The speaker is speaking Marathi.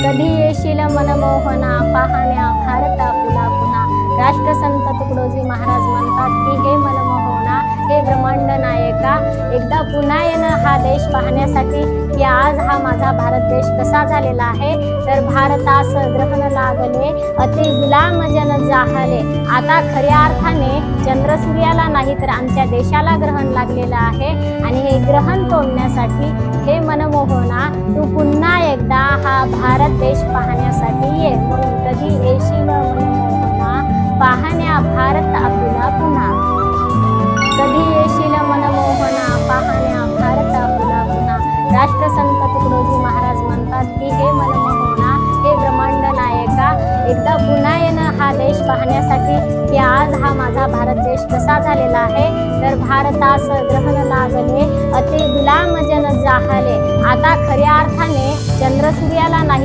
कधी येशील मनमोहना पाहण्या भारत आपला पुन्हा। राष्ट्रसंत तुकडोजी महाराज म्हणतात की हे मनमोहना, हे ब्रह्मांड नायका, एकदा पुन्हा येणं हा देश पाहण्यासाठी की आज हा माझा भारत देश कसा झालेला आहे। तर भारतास ग्रहण लागले अति गुलाम जन जाहले। आता खऱ्या अर्थाने चंद्र सूर्याला नाही तर आमच्या देशाला ग्रहण लागलेलं आहे आणि हे ग्रहण तोडण्यासाठी हे मनमोहना तू पुन्हा एकदा हा भारत देश पाहण्यासाठी ये। म्हणून कधी येशील मनमोहना पाहण्या भारत आपला पुन्हा। कधी येशील मनमोहना पाहण्या भारत आपला पुन्हा। राष्ट्रसंत तुकडोजी महाराज म्हणतात की हे मनमोहना, हे ब्रह्मांड नायका, एकदा पुन्हा येणं हा देश पाहण्यासाठी की आज हा माझा भारत देश कसा झालेला आहे। तर भारतास ग्रहण लागले अति गुलाम जन जाहले। आता खऱ्या अर्थाने चंद्र सूर्याला नाही